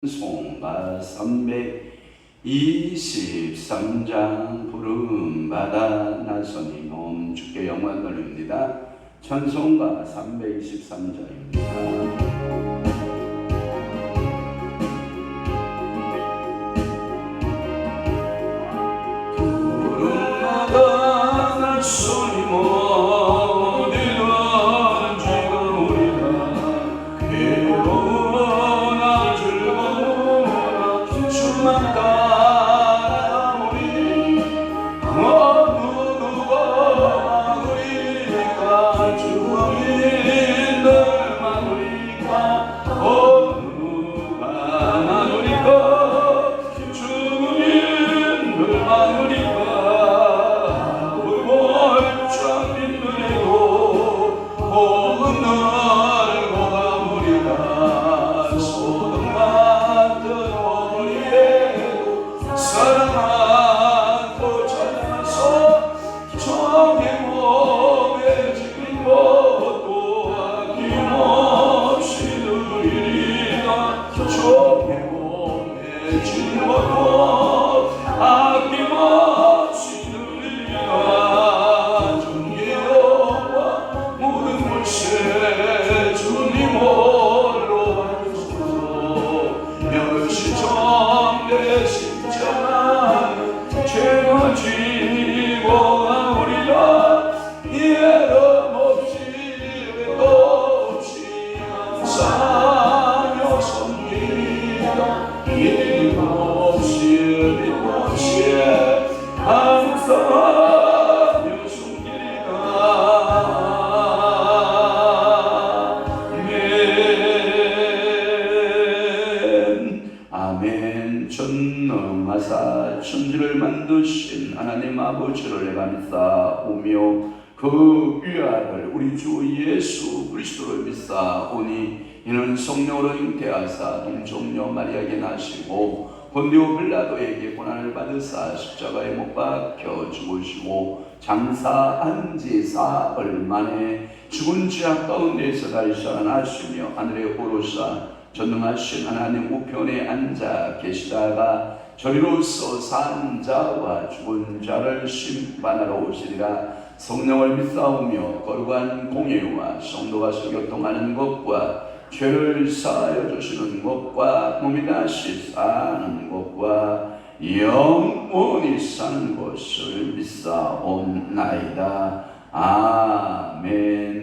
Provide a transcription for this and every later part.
찬송가 323장 부름받아 나서니 몸 주께 영광 돌립니다. 찬송가 323장입니다. 전능하사 천지를 만드신 하나님 아버지를 감사오며 그 위아들 우리 주 예수 그리스도를 믿사오니 이는 성령으로 잉태하사 동정녀 마리아에게 나시고 본디오 빌라도에게 고난을 받으사 십자가에 못 박혀 죽으시고 장사한 지 사흘 만에 죽은 죄악 가운데에서 다시 살아나시며 하늘에 오르사 전능하신 하나님 우편에 앉아 계시다가 저리로서 산 자와 죽은 자를 심판하러 오시리라. 성령을 믿사오며 거룩한 공예와 성도가 교통하는 것과 죄를 사하여 주시는 것과 몸이 다시 사는 것과 영원히 사는 것을 믿사옵나이다. 아멘.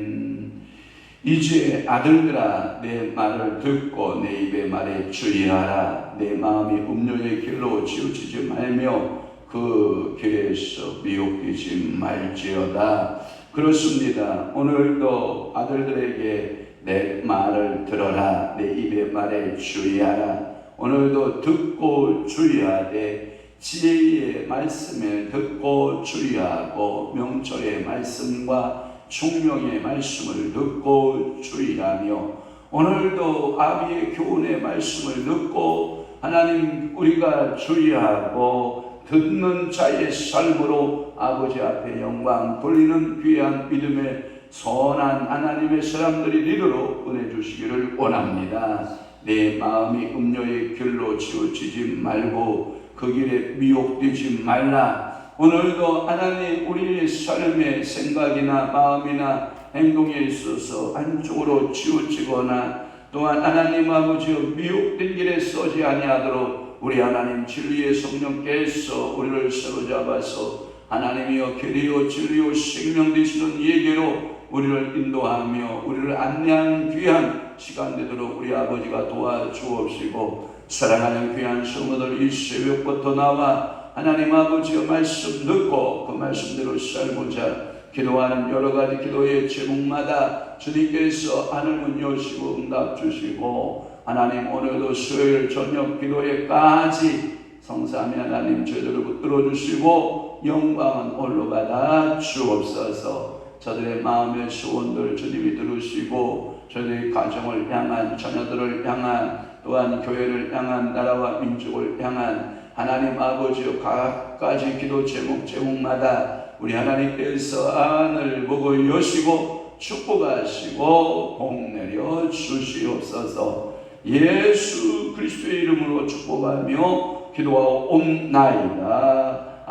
이제 아들들아 내 말을 듣고 내 입의 말에 주의하라. 내 마음이 음료의 길로 치우치지 말며 그 길에서 미혹되지 말지어다. 그렇습니다. 오늘도 아들들에게 내 말을 들어라. 내 입의 말에 주의하라. 오늘도 듣고 주의하되 지혜의 말씀에 듣고 주의하고 명철의 말씀과 총명의 말씀을 듣고 주의하며 오늘도 아비의 교훈의 말씀을 듣고 하나님 우리가 주의하고 듣는 자의 삶으로 아버지 앞에 영광 돌리는 귀한 믿음의 선한 하나님의 사람들이 되도록 은혜 주시기를 원합니다. 내 마음이 음료의 길로 치우치지 말고 그 길에 미혹되지 말라. 오늘도 하나님 우리의 삶의 생각이나 마음이나 행동에 있어서 한쪽으로 치우치거나 또한 하나님 아버지여 미혹된 길에 서지 아니하도록 우리 하나님 진리의 성령께서 우리를 사로잡아서 하나님이여 길이요 진리요 생명 되시는 예계로 우리를 인도하며 우리를 안내하는 귀한 시간 되도록 우리 아버지가 도와주옵시고 사랑하는 귀한 성도들 이 새벽부터 나와 하나님 아버지의 말씀 듣고 그 말씀대로 살고자 기도하는 여러가지 기도의 제목마다 주님께서 하늘문 여시고 응답 주시고 하나님 오늘도 수요일 저녁 기도회까지 성삼위 하나님 저희들을 붙들어 주시고 영광은 홀로 받아 주옵소서. 저들의 마음의 소원들 주님이 들으시고 저희들의 가정을 향한 자녀들을 향한 또한 교회를 향한 나라와 민족을 향한 하나님 아버지여 각가지 기도 제목마다 우리 하나님께서 하늘 보고 여시고 축복하시고 복 내려 주시옵소서. 예수 그리스도의 이름으로 축복하며 기도하옵나이다.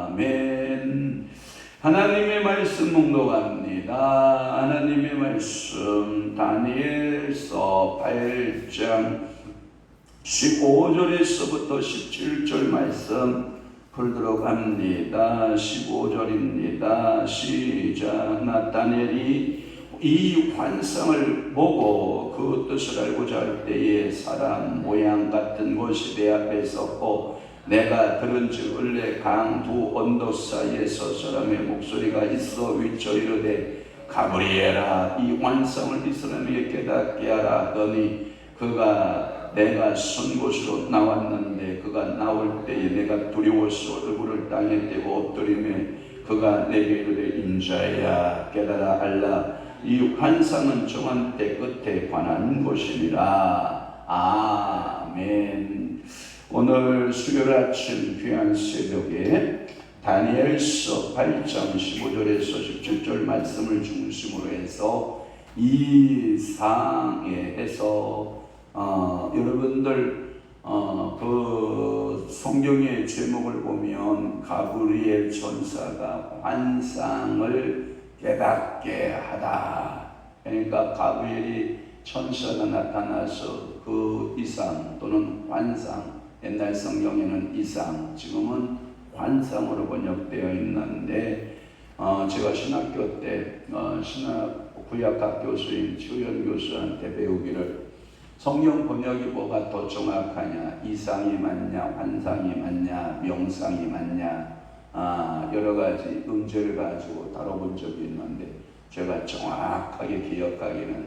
아멘. 하나님의 말씀 묵독합니다. 하나님의 말씀 다니엘서 8장 15절에서부터 17절 말씀 풀도록 합니다. 15절입니다. 시작. 나타넬이 이 환상을 보고 그 뜻을 알고자 할 때에 사람 모양 같은 것이 내 앞에 섰고 내가 들은즉 을레 강 두 언덕 사이에서 사람의 목소리가 있어 위쳐 이르되 가브리엘아 이 환상을 이 사람에게 깨닫게 하라 하더니 그가 내가 선 곳으로 나왔는데 그가 나올 때에 내가 두려워서 얼굴을 땅에 떼고 엎드리매 그가 내게 이르되 인자야 깨달아 알라 이 환상은 정한 때 끝에 관한 것이니라. 아멘. 오늘 수요일 아침 귀한 새벽에 다니엘서 8장 15절에서 17절 말씀을 중심으로 해서 이 상에서 여러분들 그 성경의 제목을 보면 가브리엘 천사가 환상을 깨닫게 하다. 그러니까 가브리엘이 천사가 나타나서 그 이상 또는 환상, 옛날 성경에는 이상, 지금은 환상으로 번역되어 있는데 제가 신학교 때 구약학 교수인 최현 교수한테 배우기를 성경 번역이 뭐가 더 정확하냐, 이상이 맞냐, 환상이 맞냐, 명상이 맞냐, 여러 가지 음절을 가지고 다뤄본 적이 있는데 제가 정확하게 기억하기는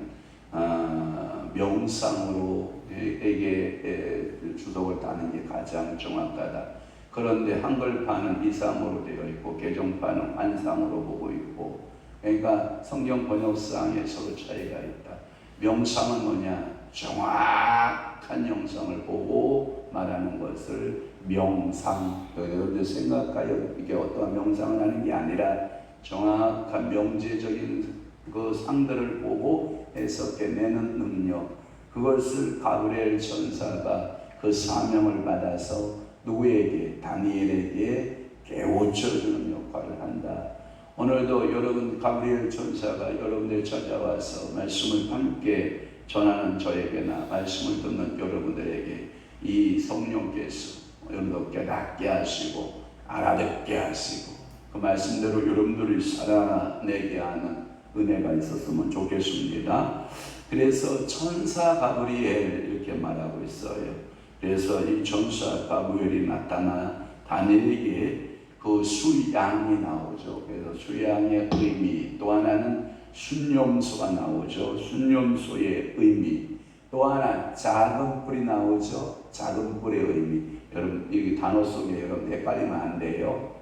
명상으로 에게 주석을 따는 게 가장 정확하다. 그런데 한글판은 이상으로 되어 있고 개정판은 환상으로 보고 있고, 그러니까 성경 번역상에 서로 차이가 있다. 명상은 뭐냐? 정확한 영상을 보고 말하는 것을 명상. 여러분들 생각하여 이게 어떠한 명상을 하는 게 아니라 정확한 명제적인 그 상들을 보고 해석해내는 능력. 그것을 가브리엘 천사가 그 사명을 받아서 누구에게? 다니엘에게 깨우쳐주는 역할을 한다. 오늘도 여러분 가브리엘 천사가 여러분들 찾아와서 말씀을 함께 전하는 저에게나 말씀을 듣는 여러분들에게 이 성령께서 여러분도 깨닫게 하시고 알아듣게 하시고 그 말씀대로 여러분들이 살아내게 하는 은혜가 있었으면 좋겠습니다. 그래서 천사 가브리엘 이렇게 말하고 있어요. 그래서 이 천사 가브리엘이 나타나 다니엘에게 그 수양이 나오죠. 그래서 수양의 의미, 또 하나는 순념소가 나오죠. 순념소의 의미. 또 하나 작은 뿔이 나오죠. 작은 뿔의 의미. 여러분 이 단어 속에 여러분 헷갈리면 안 돼요.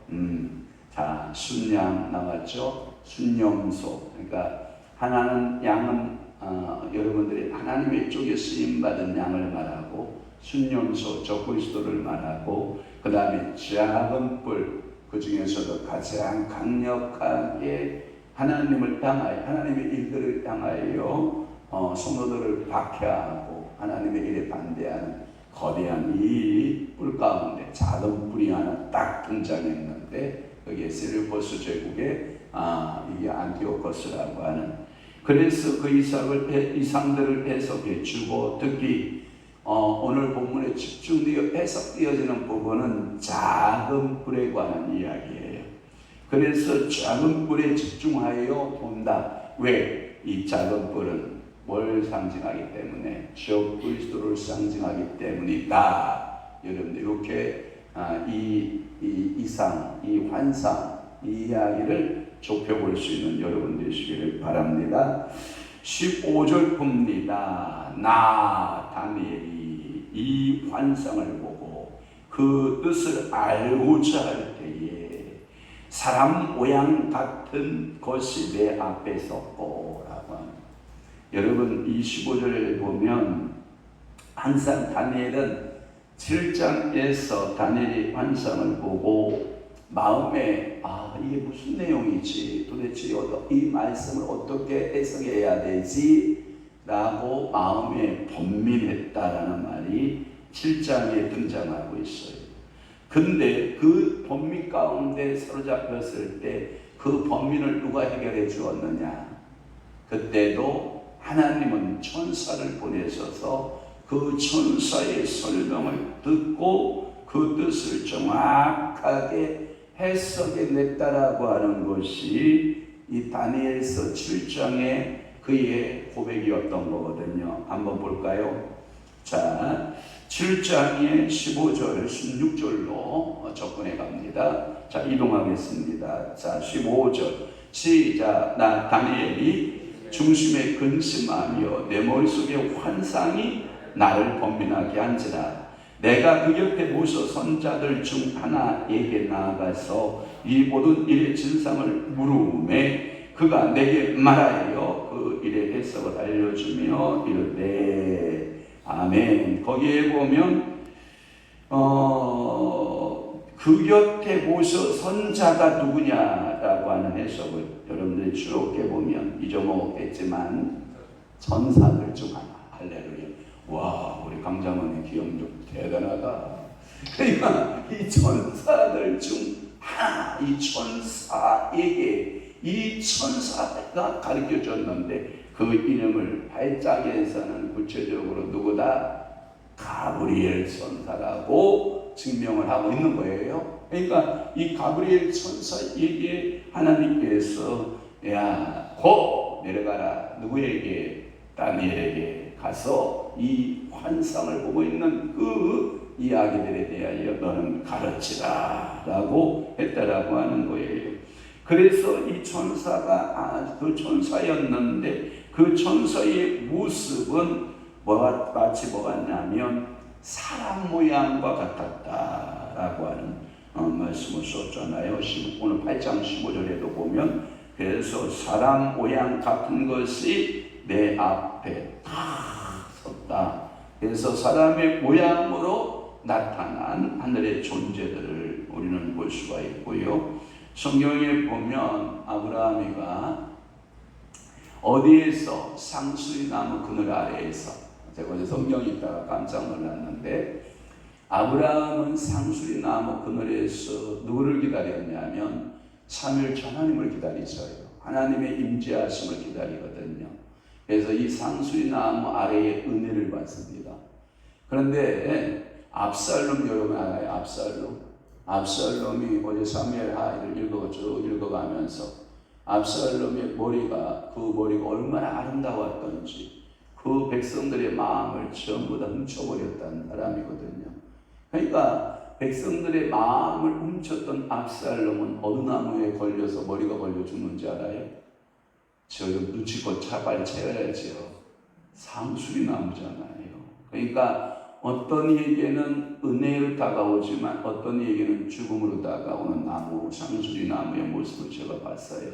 자, 순양 나왔죠. 순념소. 그러니까 하나는 양은 여러분들이 하나님의 쪽에 쓰임 받은 양을 말하고 순념소 적그리스도를 말하고 그 다음에 작은 뿔 그 중에서도 가장 강력하게 하나님을 향하여 하나님의 일들을 향하여 성도들을 박해하고 하나님의 일에 반대하는 거대한 이 뿔 가운데 작은 뿔이 하나 딱 등장했는데 여기에 세르포스 제국의 이게 안티오코스라고 하는 그래서 그 이상들을 해석해 주고 특히 오늘 본문에 집중되어 해석되어지는 부분은 작은 뿔에 관한 이야기예요. 그래서 작은 뿔에 집중하여 본다. 왜? 이 작은 뿔은 뭘 상징하기 때문에? 적그리스도를 상징하기 때문이다. 여러분들 이렇게 이 이상, 이 환상, 이 이야기를 좁혀볼 수 있는 여러분 되시기를 바랍니다. 15절 봅니다. 나 다니엘이 이 환상을 보고 그 뜻을 알고자 할 때에 사람 모양 같은 것이 내 앞에 섰고 라고 합니다. 여러분 25절에 보면 항상 다니엘은 7장에서 다니엘이 환상을 보고 마음에 이게 무슨 내용이지 도대체 이 말씀을 어떻게 해석해야 되지 라고 마음에 번민했다라는 말이 7장에 등장하고 있어요. 근데 그 번민 가운데 사로잡혔을 때 그 번민을 누가 해결해 주었느냐? 그때도 하나님은 천사를 보내셔서 그 천사의 설명을 듣고 그 뜻을 정확하게 해석해 냈다라고 하는 것이 이 다니엘서 7장의 그의 고백이었던 거거든요. 한번 볼까요? 자, 7장의 15절, 16절로 접근해 갑니다. 자, 이동하겠습니다. 자, 15절 시작. 나 다니엘이 중심에 근심하며 내 머릿속에 환상이 나를 번민하게 한지라. 내가 그 곁에 모셔 선자들 중 하나에게 나아가서 이 모든 일의 진상을 물으매 그가 내게 말하여 그 일의 해석을 알려주며 이르되 아멘. 거기에 보면 그 곁에 모셔 선자가 누구냐라고 하는 해석을 여러분들이 추록해 보면 잊어먹었겠지만 천사들 중 하나. 할렐루야. 와, 우리 강자문의 기억력 대단하다. 그러니까 이 천사들 중 하나, 이 천사에게 이 천사가 가르쳐 줬는데 그 이름을 8장에서는 구체적으로 누구다? 가브리엘 천사라고 증명을 하고 있는 거예요. 그러니까 이 가브리엘 천사에게 하나님께서 야, 고 내려가라. 누구에게? 다니엘에게 가서 이 환상을 보고 있는 그 이야기들에 대하여 너는 가르치라 라고 했다라고 하는 거예요. 그래서 이 천사가 그 천사였는데 그 천사의 모습은 마치 뭐 같냐면 사람 모양과 같았다라고 하는 말씀을 썼잖아요. 오늘 8장 15절에도 보면 그래서 사람 모양 같은 것이 내 앞에 딱 섰다. 그래서 사람의 모양으로 나타난 하늘의 존재들을 우리는 볼 수가 있고요. 성경에 보면 아브라함이가 어디에서 상수리나무 그늘 아래에서 제가 어제 성경 읽다가 깜짝 놀랐는데 아브라함은 상수리나무 그늘에서 누구를 기다렸냐면 3일 하나님을 기다리셔요. 하나님의 임재하심을 기다리거든요. 그래서 이 상수리나무 아래에 은혜를 받습니다. 그런데 압살롬 여러분 알아요? 압살롬이 어제 사무엘 하이를 읽어가면서 압살롬의 머리가 얼마나 아름다웠던지 그 백성들의 마음을 전부 다 훔쳐버렸다는 사람이거든요. 그러니까 백성들의 마음을 훔쳤던 압살롬은 어느 나무에 걸려서 머리가 걸려 죽는지 알아요? 지금 눈치껏 빨리 채워야죠. 상수리 나무잖아요. 그러니까 어떤 이에게는 은혜로 다가오지만 어떤 이에게는 죽음으로 다가오는 나무, 상수리 나무의 모습을 제가 봤어요.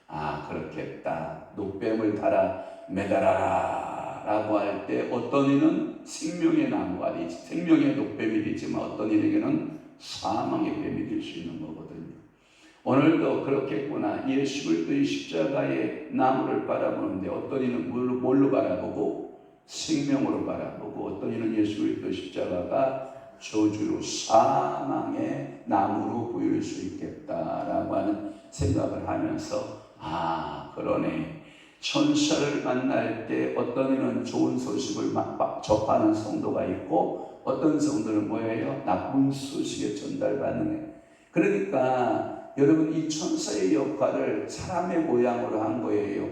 아, 그렇겠다. 녹뱀을 달아 매달아라 라고 할 때 어떤 이는 생명의 나무가 되지, 생명의 녹뱀이 되지만 어떤 이에게는 사망의 뱀이 될 수 있는 거거든요. 오늘도 그렇겠구나. 예수 그리스도의 십자가의 나무를 바라보는데 어떤 이는 뭘로 바라보고? 생명으로 바라보고 어떤 이는 예수 그리스도 십자가가 저주로 사망의 나무로 보일 수 있겠다라고 하는 생각을 하면서 아, 그러네. 천사를 만날 때 어떤 이는 좋은 소식을 접하는 성도가 있고 어떤 성도는 뭐예요? 나쁜 소식에 전달받는 애. 그러니까 여러분 이 천사의 역할을 사람의 모양으로 한 거예요.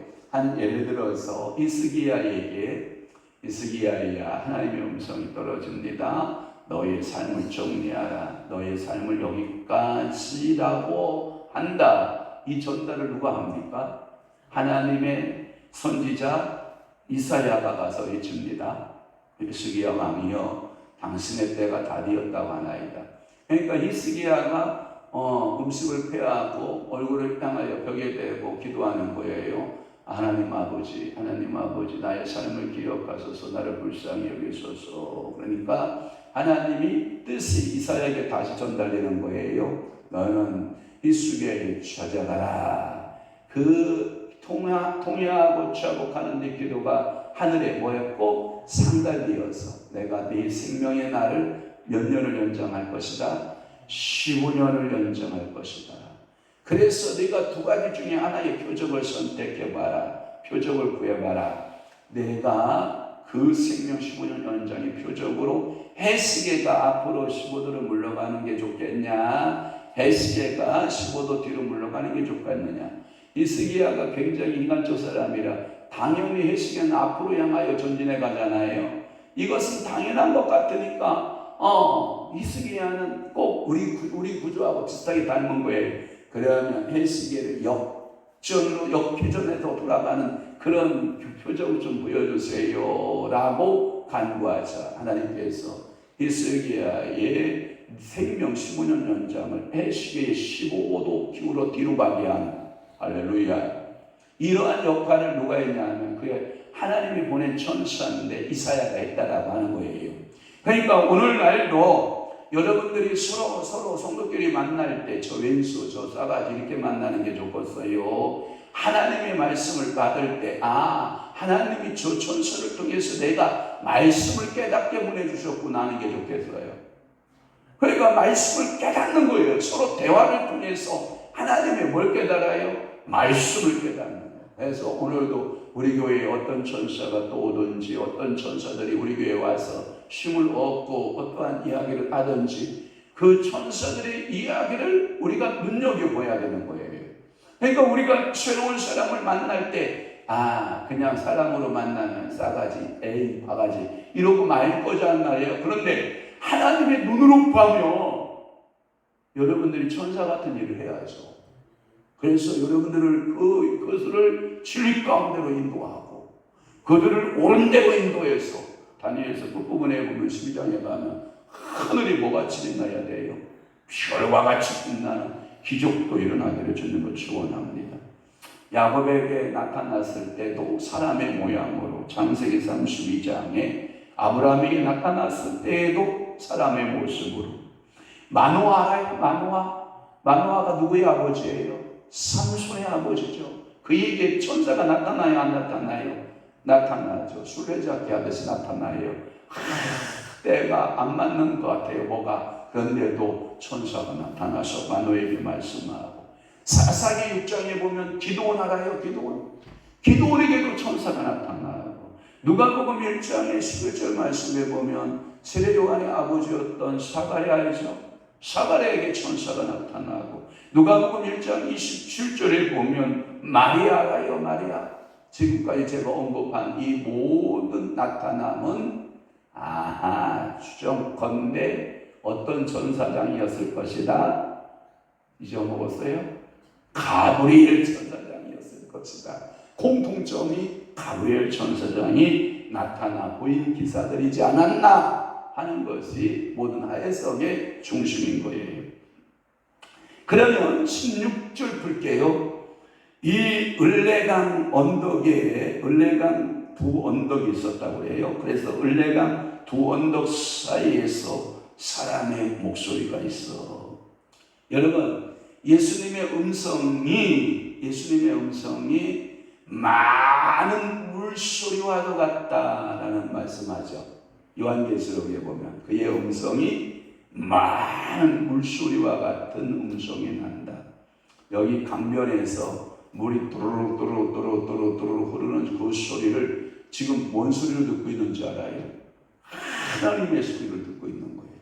예를 들어서 이스기야야 하나님의 음성이 떨어집니다. 너의 삶을 정리하라. 너의 삶을 여기까지라고 한다. 이 전달을 누가 합니까? 하나님의 선지자 이사야가 가서 외칩니다. 히스기야 왕이여 당신의 때가 다 되었다고 하나이다. 그러니까 히스기야가 음식을 패하고 얼굴을 향하여 벽에 대고 기도하는 거예요. 하나님 아버지 나의 삶을 기억하소서. 나를 불쌍히 여기소서. 그러니까 하나님이 뜻이 이사야에게 다시 전달되는 거예요. 너는 히스기야에 찾아가라. 그 통회하고 추하고 가는 데 기도가 하늘에 뭐였고 상달되어서 내가 네 생명의 날을 몇 년을 연장할 것이다. 15년을 연장할 것이다. 그래서 네가 두 가지 중에 하나의 표적을 선택해봐라. 표적을 구해봐라. 내가 그 생명 15년 연장의 표적으로 해시계가 앞으로 15도로 물러가는 게 좋겠냐, 해시계가 15도 뒤로 물러가는 게 좋겠느냐. 히스기야가 굉장히 인간적 사람이라 당연히 해시계는 앞으로 향하여 전진해 가잖아요. 이것은 당연한 것 같으니까 히스기야는 꼭 우리 구조하고 비슷하게 닮은 거예요. 그러면 해시계를 역전으로 역회전해서 돌아가는 그런 표정을 좀 보여주세요 라고 간구하자 하나님께서 히스기야의 생명 15년 연장을 해시계의 15도 기울어 뒤로 가게 하는, 할렐루야. 이러한 역할을 누가 했냐면 그게 하나님이 보낸 천사인데 이사야가 했다라고 하는 거예요. 그러니까 오늘날도 여러분들이 서로 성도끼리 만날 때 저 왼수 저 싸가지 이렇게 만나는 게 좋겠어요. 하나님의 말씀을 받을 때 하나님이 저 천사를 통해서 내가 말씀을 깨닫게 보내주셨구나 하는 게 좋겠어요. 그러니까 말씀을 깨닫는 거예요. 서로 대화를 통해서 하나님의 뭘 깨달아요? 말씀을 깨닫는 거예요. 그래서 오늘도 우리 교회에 어떤 천사가 또 오든지 어떤 천사들이 우리 교회에 와서 힘을 얻고 어떠한 이야기를 하든지 그 천사들의 이야기를 우리가 눈여겨봐야 되는 거예요. 그러니까 우리가 새로운 사람을 만날 때 그냥 사람으로 만나면 싸가지, 에이 바가지 이러고 말 거자는 말이에요. 그런데 하나님의 눈으로 보면 여러분들이 천사 같은 일을 해야죠. 그래서 여러분들을 그것을 진리 가운데로 인도하고 그들을 옳은 데로 인도해서 다니엘서 끝부분에 보면 12장에 가면 하늘이 뭐같이 빛나야 돼요? 별과 같이 빛나는 기적도 일어나기를 주님을 축원합니다. 야곱에게 나타났을 때도 사람의 모양으로 창세기 32장에 아브라함에게 나타났을 때에도 사람의 모습으로. 마노아 알아요? 마노아가 누구의 아버지예요? 삼손의 아버지죠. 그에게 천사가 나타나요? 안 나타나요? 나타나죠. 술래잡기 하듯이 나타나요. 때가 안 맞는 것 같아요. 뭐가. 그런데도 천사가 나타나서 마노에게 말씀하고, 사사기 6장에 보면 기드온 알아요? 기드온에게도 천사가 나타나고, 누가복음 1장의 11절 말씀에 보면 세례요한의 아버지였던 사가랴이죠. 사가랴에게 천사가 나타나고, 누가복음 1장 27절에 보면 마리아 알아요? 마리아. 지금까지 제가 언급한 이 모든 나타남은 추정컨대 어떤 천사장이었을 것이다. 잊어먹었어요? 가브리엘 천사장이었을 것이다. 공통점이 가브리엘 천사장이 나타나 보인 기사들이지 않았나 하는 것이 모든 해석의 중심인 거예요. 그러면 16절 볼게요. 이 을레강 언덕에 을레강 두 언덕이 있었다고 해요. 그래서 을레강 두 언덕 사이에서 사람의 목소리가 있어. 여러분, 예수님의 음성이 많은 물소리와도 같다라는 말씀하죠. 요한계시록에 보면 그의 음성이 많은 물소리와 같은 음성이 난다. 여기 강변에서 물이 또르륵 흐르는 그 소리를 지금 뭔 소리를 듣고 있는지 알아요? 하나님의 소리를 듣고 있는 거예요.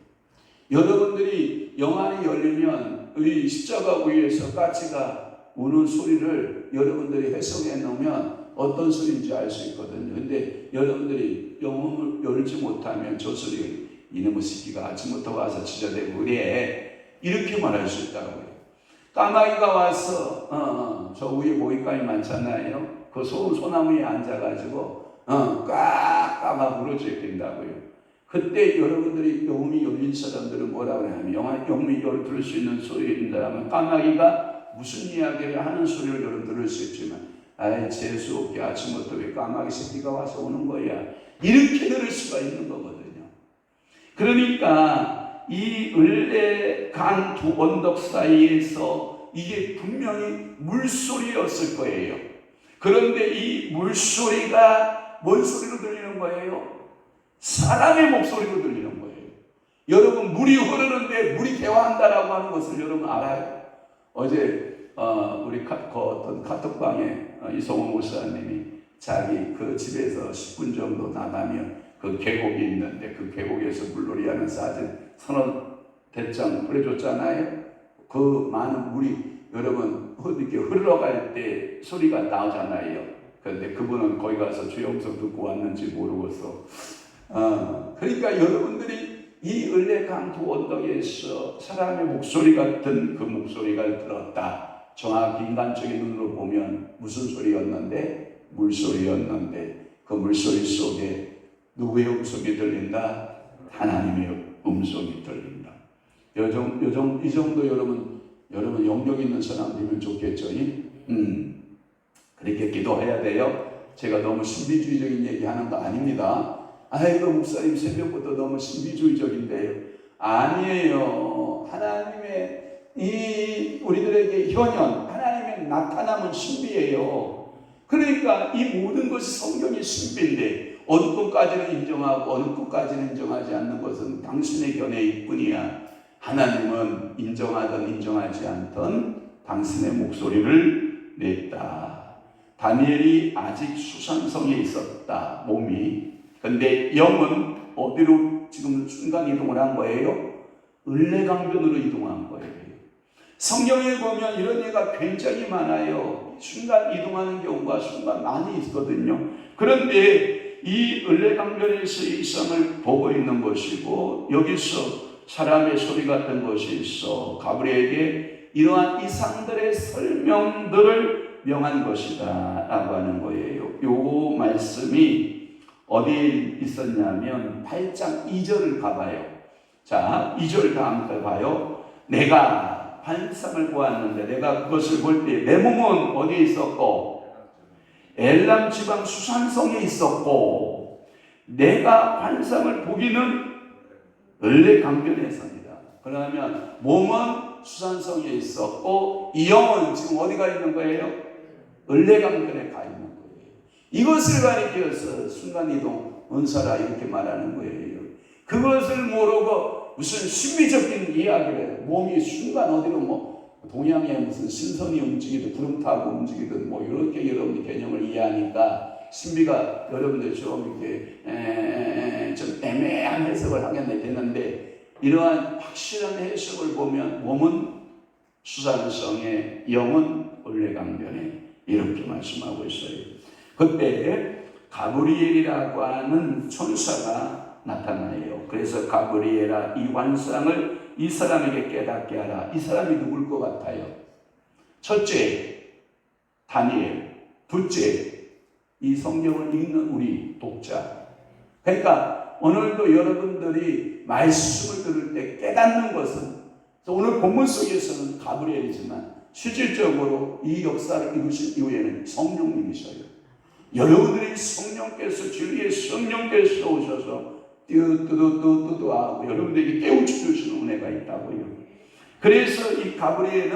여러분들이 영안이 열리면 이 십자가 위에서 까치가 우는 소리를 여러분들이 해석해 놓으면 어떤 소리인지 알 수 있거든요. 근데 여러분들이 영혼을 열지 못하면 저 소리, 이놈의 새끼가 아침부터 와서 지저대고 그래, 이렇게 말할 수 있다고요. 까마귀가 와서 저 위에 모기감이 많잖아요. 그 소나무에 앉아가지고 꽉 물어주게 된다고요. 그때 여러분들이 영혼이 열린 사람들은 뭐라고 하냐면 영혼이 들을 수 있는 소리인 사람은 까마귀가 무슨 이야기를 하는 소리를 여러분 들을 수 있지만 재수없게 아침부터 왜 까마귀 새끼가 와서 오는 거야, 이렇게 들을 수가 있는 거거든요. 그러니까 이 을레강 두 언덕 사이에서 이게 분명히 물소리였을 거예요. 그런데 이 물소리가 뭔 소리로 들리는 거예요? 사람의 목소리로 들리는 거예요. 여러분, 물이 흐르는데 물이 대화한다라고 하는 것을 여러분 알아요? 어제 우리 어떤 카톡방에 이성호 목사님이 자기 그 집에서 10분 정도 나가면 그 계곡이 있는데 그 계곡에서 물놀이하는 사진 서너 대장 보내줬잖아요. 그 많은 물이 여러분 이렇게 흘러갈 때 소리가 나오잖아요. 그런데 그분은 거기 가서 주영석 듣고 왔는지 모르겠어. 그러니까 여러분들이 이 을레강두 언덕에서 사람의 목소리 같은 그 목소리가 들었다. 정확히 인간적인 눈으로 보면 무슨 소리였는데? 물소리였는데 그 물소리 속에 누구의 음성이 들린다? 하나님의 음성이 들린다. 이 정도 여러분 영역 있는 사람 되면 좋겠죠? 그렇게 기도해야 돼요. 제가 너무 신비주의적인 얘기하는 거 아닙니다. 아이고 목사님 새벽부터 너무 신비주의적인데요. 아니에요. 하나님의 이 우리들에게 현현, 하나님의 나타남은 신비예요. 그러니까 이 모든 것이 성경의 신비인데 어느 것까지는 인정하고 어느 것까지는 인정하지 않는 것은 당신의 견해일 뿐이야. 하나님은 인정하든 인정하지 않든 당신의 목소리를 냈다. 다니엘이 아직 수산성에 있었다. 몸이. 근데 영은 어디로 지금 순간 이동을 한 거예요? 을레강변으로 이동한 거예요. 성경에 보면 이런 예가 굉장히 많아요. 순간 이동하는 경우가 순간 많이 있거든요. 그런데 이 을레강변에서 이 이상을 보고 있는 것이고 여기서 사람의 소리 같은 것이 있어 가브리엘에게 이러한 이상들의 설명들을 명한 것이다 라고 하는 거예요. 요 말씀이 어디에 있었냐면 8장 2절을 가봐요. 자, 2절 다음 걸 봐요. 내가 환상을 보았는데 내가 그것을 볼 때 내 몸은 어디에 있었고 엘람 지방 수산성에 있었고 내가 환상을 보기는 을레강변에서입니다. 그러면 몸은 수산성에 있었고 이 영은 지금 어디가 있는 거예요? 을레강변에 가 있는 거예요. 이것을 가리켜서 순간이동 은사라 이렇게 말하는 거예요. 그것을 모르고 무슨 신비적인 이야기를 해요. 몸이 순간 어디로 뭐 동양에 무슨 신선이 움직이든 구름 타고 움직이든 뭐 이렇게 여러분이 개념을 이해하니까 신비가 여러분들 좀 이렇게 좀 애매한 해석을 하게 되는데 이러한 확실한 해석을 보면 몸은 수산성에 영은 을레강변에 이렇게 말씀하고 있어요. 그때 가브리엘이라고 하는 천사가 나타나요. 그래서 가브리엘아 이 환상을 이 사람에게 깨닫게 하라. 이 사람이 누굴 것 같아요? 첫째 다니엘, 둘째 이 성경을 읽는 우리 독자. 그러니까 오늘도 여러분들이 말씀을 들을 때 깨닫는 것은 오늘 본문 속에서는 가브리엘이지만 실질적으로 이 역사를 이루신 이후에는 성령님이셔요. 여러분들이 성령께서 진리의 성령께서 오셔서 뜨뜨뜨뜨뜨하고 여러분들에게 깨우쳐 주시는 은혜가 있다고요. 그래서 이 가브리엘의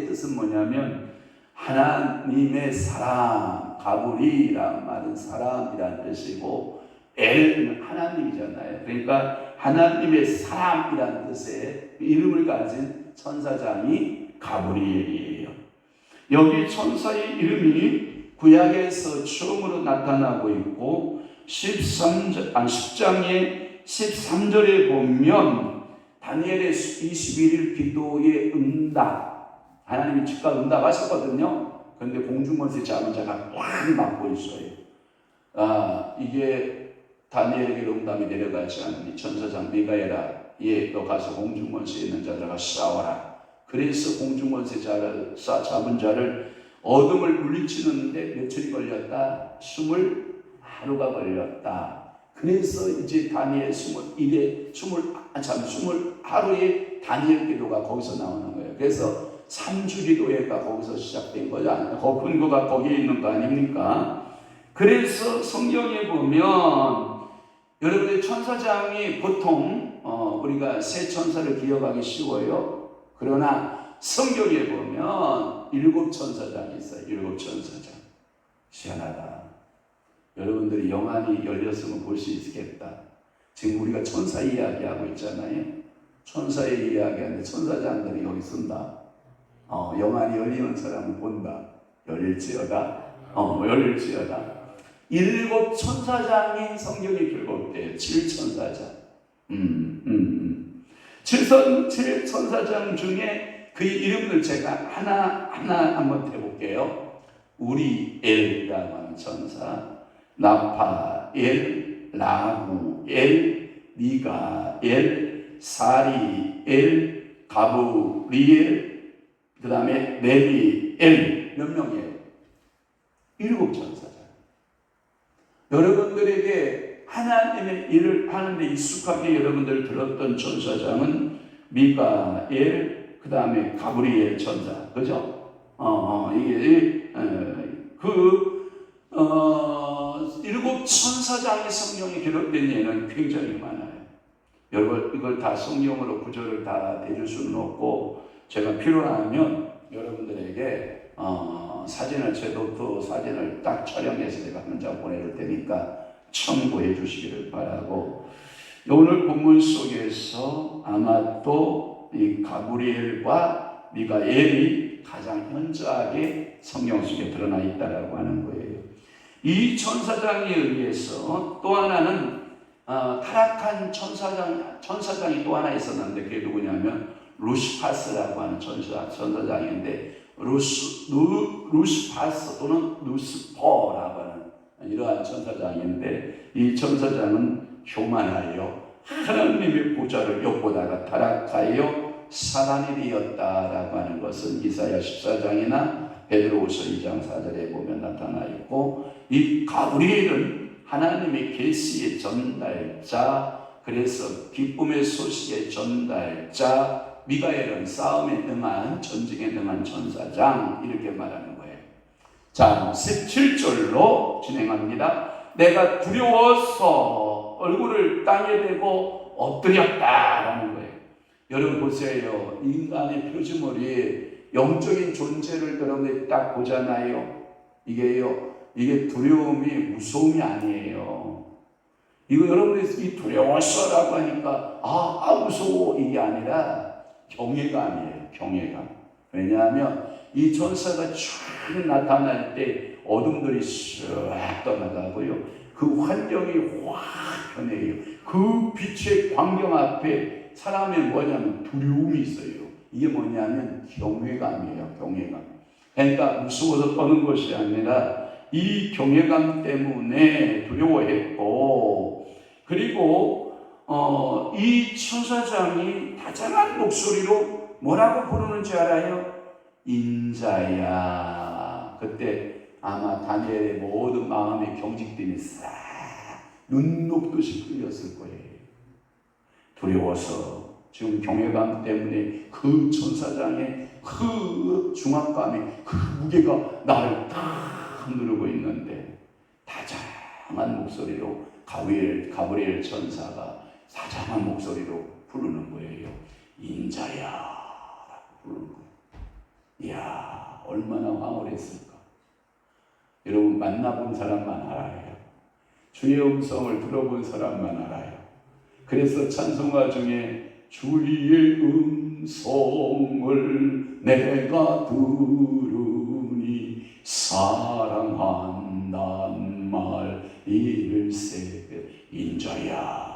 뜻은 뭐냐면 하나님의 사람, 가브리라는 말은 사람이라는 뜻이고 엘은 하나님이잖아요. 그러니까 하나님의 사람이라는 뜻의 이름을 가진 천사장이 가브리엘이에요. 여기 천사의 이름이 구약에서 처음으로 나타나고 있고 10장의 13절에 보면 다니엘의 21일 기도의 응답, 하나님이 즉각 응답하셨거든요. 그런데 공중권세 잡은 자가 꽉 막고 있어요. 이게 다니엘에게 응답이 내려가지 않으니 천사장 미가엘아 너 가서 공중권세에 있는 자들과 싸워라. 그래서 공중권세자를 잡은 자를 어둠을 물리치는데 며칠이 걸렸다? 20하루가 걸렸다. 그래서 이제 다니엘 20하루의 다니엘 기도가 거기서 나오는 거예요. 그래서 3주 기도회가 거기서 시작된 거죠. 근거가 거기에 있는 거 아닙니까? 그래서 성경에 보면 여러분의 천사장이 보통 우리가 세 천사를 기억하기 쉬워요. 그러나 성경에 보면 7 천사장이 있어요. 7 천사장. 희한하다. 여러분들이 영안이 열렸으면 볼 수 있겠다. 지금 우리가 천사 이야기하고 있잖아요. 천사의 이야기하는데 천사장들이 여기 쓴다. 영안이 열리는 사람을 본다. 열릴지어다. 열릴지어다. 7 천사장이 성경에 기록돼요. 7천사장. 7 천사장 중에 그 이름을 제가 하나 한번 해볼게요. 우리엘이라고 하는 천사, 나파엘, 라구엘, 미가엘, 사리엘, 가브리엘, 그 다음에 네비엘. 몇 명이에요? 7 천사장. 여러분들에게 하나님의 일을 하는데 익숙하게 여러분들 들었던 천사장은 미가엘, 그 다음에 가브리엘 천사, 그죠? 이게 7 천사장의 성경에 기록된 예는 굉장히 많아요. 여러분 이걸 다 성경으로 구절을 다 대줄 수는 없고, 제가 필요하면 여러분들에게 제도 사진을 딱 촬영해서 제가 한 장 보내줄 테니까 참고해 주시기를 바라고, 오늘 본문 속에서 아마 또 이 가브리엘과 미가엘이 가장 현저하게 성경 속에 드러나 있다라고 하는 거예요. 이 천사장에 의해서 또 하나는 타락한 천사장이 또 하나 있었는데, 그게 누구냐면 루시파스라고 하는 천사장인데, 루시파스 또는 루스퍼라고 하는 이러한 천사장인데, 이 천사장은 교만하여 하나님의 보좌를 엿보다가 타락하여 사단이 되었다라고 하는 것은 이사야 14장이나 베드로후서 2장 4절에 보면 나타나 있고, 이 가브리엘은 하나님의 계시의 전달자, 그래서 기쁨의 소식의 전달자, 미가엘은 싸움에 능한, 전쟁에 능한 천사장, 이렇게 말하는 거예요. 자, 17절로 진행합니다. 내가 두려워서 얼굴을 땅에 대고 엎드렸다라는 거예요. 여러분 보세요. 인간의 표지물이 영적인 존재를 여러분들이 딱 보잖아요. 이게 두려움이 무서움이 아니에요. 이거 여러분들이 이 두려웠어라고 하니까 무서워, 이게 아니라 경외감이에요. 경외감. 왜냐하면 이 천사가 쫙 나타날 때 어둠들이 쓱 떠나가고요, 그 환경이 확 변해요. 그 빛의 광경 앞에 사람의 뭐냐면 두려움이 있어요. 이게 뭐냐면 경외감이에요. 경외감. 그러니까 무서워서 떠는 것이 아니라 이 경외감 때문에 두려워했고, 그리고 이 천사장이 다정한 목소리로 뭐라고 부르는지 알아요? 인자야. 그때 아마 다니엘의 모든 마음의 경직됨이 싹 눈 녹듯이 풀렸을 거예요. 두려워서, 지금 경외감 때문에 그 천사장의 그 중압감이, 그 무게가 나를 딱 누르고 있는데, 다정한 목소리로 가브리엘 천사가 다정한 목소리로 부르는 거예요. 인자야 라고 부르는 거예요. 이야, 얼마나 황홀했을까. 여러분 만나본 사람만 알아요. 주의 음성을 들어본 사람만 알아요. 그래서 찬송가 중에 주의 음성을 내가 들으니 사랑한단 말 일세 인자야.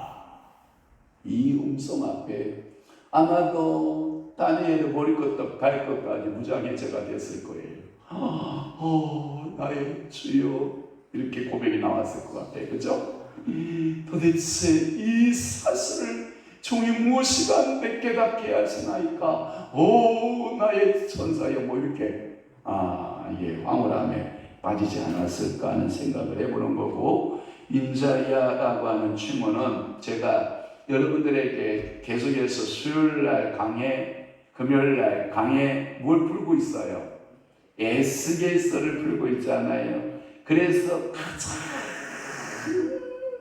이 음성 앞에 아마도 다니엘의 머리끝부터 발끝까지 무장해제가 됐을 거예요. 나의 주여, 이렇게 고백이 나왔을 것 같아요. 그죠? 도대체 이 사실을 종이 무엇이가 내 깨닫게 하시나이까? 나의 천사여, 뭐 이렇게 황홀함에 빠지지 않았을까 하는 생각을 해보는 거고, 인자야라고 하는 칭호는 제가 여러분들에게 계속해서 수요일날 강해, 금요일날 강해 뭘 풀고 있어요? 에스겔서를 풀고 있잖아요. 그래서 가장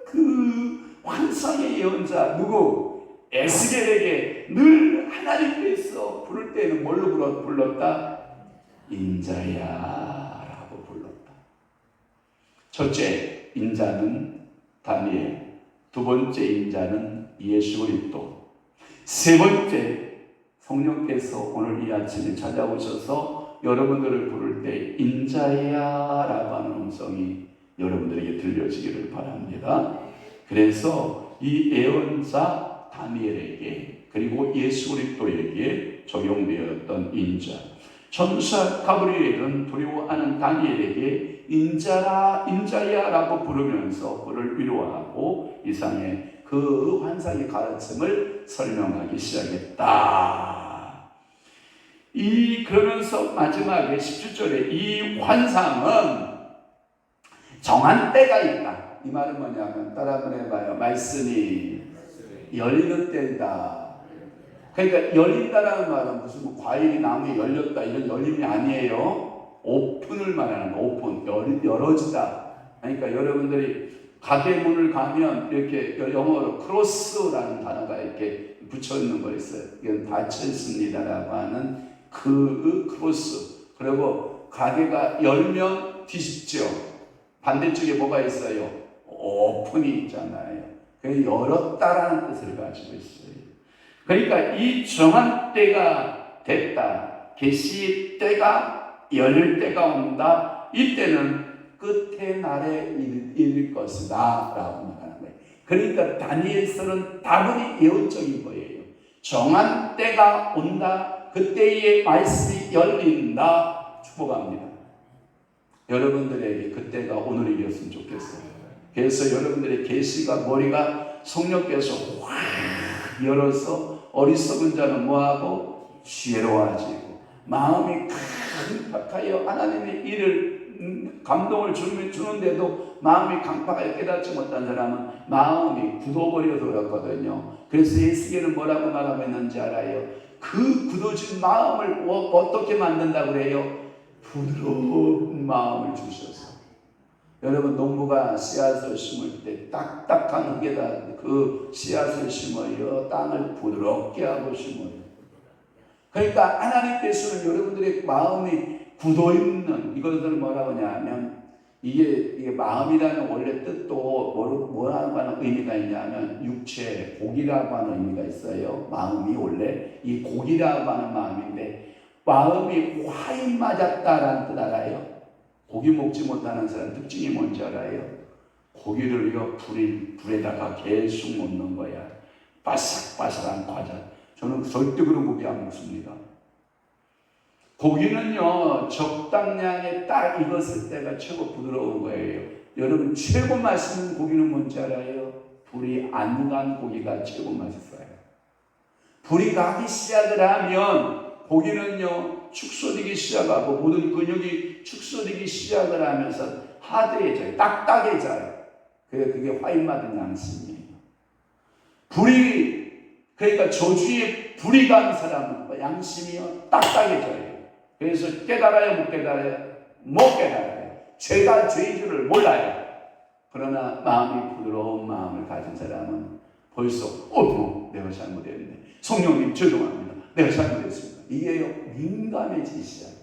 그 환상의 예언자 누구? 에스겔에게 늘 하나님께서 부를 때는 뭘로 불렀다? 인자야 라고 불렀다. 첫째, 인자는 다니엘, 두 번째 인자는 예수 그리스도, 세 번째 성령께서 오늘 이 아침에 찾아오셔서 여러분들을 부를 때 인자야 라고 하는 음성이 여러분들에게 들려지기를 바랍니다. 그래서 이 예언자 다니엘에게 그리고 예수 그리스도에게 적용되었던 인자, 천사 가브리엘은 두려워하는 다니엘에게 인자야 라고 부르면서 그를 위로하고 이상의 그 환상의 가르침을 설명하기 시작했다. 그러면서 마지막에 17절에 이 환상은 정한 때가 있다. 이 말은 뭐냐면 따라 한번 해봐요. 말씀이 열리는 때이다. 그러니까 열린다라는 말은 무슨 뭐 과일이 나무에 열렸다 이런 열림이 아니에요. 오픈을 말하는 거. 오픈, 열어지다. 그러니까 여러분들이 가게 문을 가면 이렇게 영어로 크로스라는 단어가 이렇게 붙여 있는 거 있어요. 이건 닫혀 있습니다라고 하는 그 크로스. 그리고 가게가 열면 뒤집죠. 반대쪽에 뭐가 있어요? 오픈이 있잖아요. 그래서 열었다라는 뜻을 가지고 있어요. 그러니까 이 정한 때가 됐다. 계시의 때가 열릴 때가 온다. 이때는 끝의 날에 이를 것이다 라고 말하는 거예요. 그러니까 다니엘서는 다분히 예언적인 거예요. 정한 때가 온다. 그때의 말씀이 열린다. 축복합니다. 여러분들에게 그때가 오늘이었으면 좋겠어요. 그래서 여러분들의 계시가 머리가 성령께서 확 열어서 어리석은 자는 뭐하고 지혜로워지고 마음이 강팍하여 하나님의 일을 감동을 주는데도 마음이 강팍하여 깨닫지 못한 사람은 마음이 굳어버려서 그렇거든요. 그래서 예수께는 뭐라고 말하고 있는지 알아요? 그 굳어진 마음을 어떻게 만든다고 그래요? 부드러운 마음을 주셔서. 여러분 농부가 씨앗을 심을 때 딱딱한 흙에다 그 씨앗을 심어요. 땅을 부드럽게 하고 심어요. 그러니까 하나님께서는 여러분들의 마음이 굳어있는 이것을 뭐라고 하냐면 이게 마음이라는 원래 뜻도 뭐라고 하는 의미가 있냐면 육체, 고기라고 하는 의미가 있어요. 마음이 원래 이 고기라고 하는 마음인데 마음이 화인 맞았다라는 뜻 알아요? 고기 먹지 못하는 사람 특징이 뭔지 알아요? 고기를 불에다가 계속 먹는 거야. 바삭바삭한 과자. 저는 절대 그런 고기 안 먹습니다. 고기는요 적당량에 딱 익었을 때가 최고 부드러운 거예요. 여러분 최고 맛있는 고기는 뭔지 알아요? 불이 안 간 고기가 최고 맛있어요. 불이 가기 시작을 하면 고기는요 축소되기 시작하고 모든 근육이 축소되기 시작을 하면서 하드해져요. 딱딱해져요. 그게 화인 맞은 양심이에요. 그러니까 저주에 불이 간 사람은 양심이요 딱딱해져요. 그래서 깨달아요 못 깨달아요? 못 깨달아요. 죄가 죄인 줄을 몰라요. 그러나 마음이 부드러운 마음을 가진 사람은 벌써 내가 잘못했네. 성령님 죄송합니다. 내가 잘못했습니다. 이게요 민감해지기 시작해요.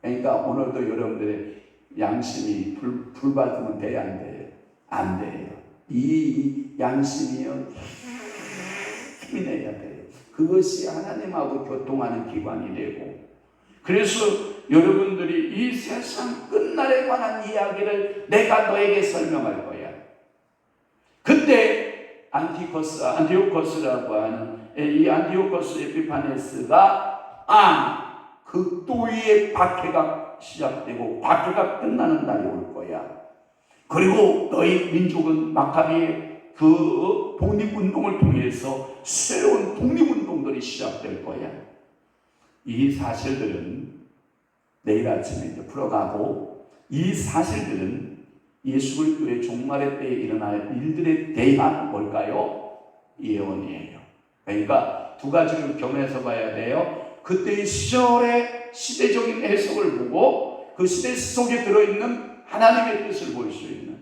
그러니까 오늘도 여러분들의 양심이 불 받으면 돼요 안 돼요? 안 돼요. 이 양심이요 힘이 내야 돼요. 그것이 하나님하고 교통하는 기관이 되고 그래서 여러분들이 이 세상 끝날에 관한 이야기를 내가 너에게 설명할 거야. 그때 안티오코스라고 하는 이 안티오코스 에피파네스가 극도의 박해가 시작되고 박해가 끝나는 날이 올 거야. 그리고 너희 민족은 마카비의 그 독립운동을 통해서 새로운 독립운동들이 시작될 거야. 이 사실들은 내일 아침에 이제 풀어가고 이 사실들은 예수 그리스도의 종말의 때에 일어날 일들에 대한 뭘까요? 예언이에요. 그러니까 두 가지를 겸해서 봐야 돼요. 그때의 시절의 시대적인 해석을 보고 그 시대 속에 들어있는 하나님의 뜻을 볼 수 있는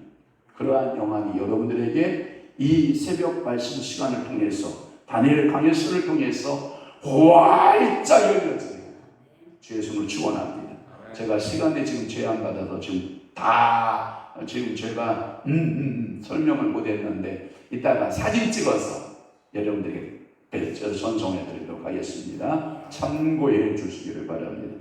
그러한 영안이 여러분들에게 이 새벽 말씀 시간을 통해서 다니엘 강해서를 통해서 활짝 열려져요. 주의 손을 축원합니다. 제가 시간에 지금 제한받아서 지금 다 지금 제가 설명을 못했는데 이따가 사진 찍어서 여러분들에게 전송해 드리도록 하겠습니다. 참고해 주시기를 바랍니다.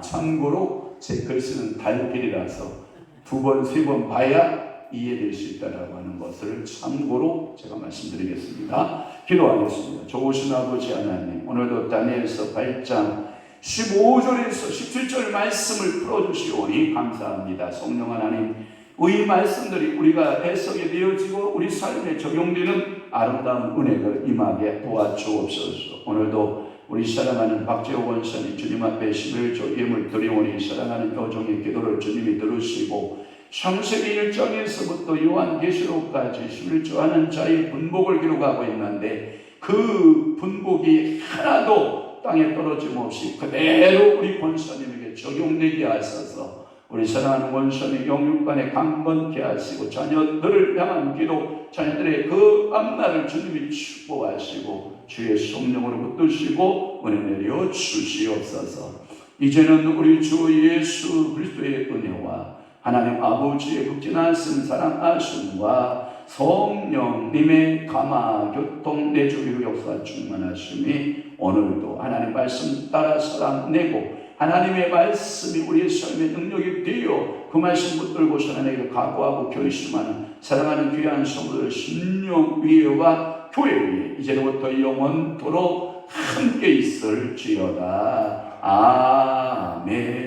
참고로 제 글씨는 달필이라서 2번, 3번 봐야 이해될 수 있다라고 하는 것을 참고로 제가 말씀드리겠습니다. 기도하겠습니다. 좋으신 아버지 하나님, 오늘도 다니엘서 8장 15절에서 17절 말씀을 풀어주시오니 감사합니다. 성령 하나님, 이 말씀들이 우리가 해석이 되어지고 우리 삶에 적용되는 아름다운 은혜를 임하게 도와주옵소서. 오늘도 우리 사랑하는 박재호 원사님 주님 앞에 11조 예물 드리오니 사랑하는 교종의 기도를 주님이 들으시고 창세기 1장에서부터 요한계시록까지 11조 하는 자의 분복을 기록하고 있는데 그 분복이 하나도 땅에 떨어짐 없이 그대로 우리 권사님에게 적용되게 하셔서 우리 사랑하는 원사님 영육간에 강건케 하시고 자녀들을 향한 기도, 자녀들의 그 앞날을 주님이 축복하시고 주의 성령으로 붙드시고 은혜 내려 주시옵소서. 이제는 우리 주 예수 그리스도의 은혜와 하나님 아버지의 극진하신 사랑하심과 성령님의 감화 교통 내주기로 역사 충만하심이 오늘도 하나님 말씀 따라 살아내고 하나님의 말씀이 우리의 삶의 능력이 되어 그 말씀 붙들고 살아내기를 각오하고 결심하는 사랑하는 귀한 성도들 심령 위에와 교회 위에 이제부터 영원토록 함께 있을지어다. 아멘.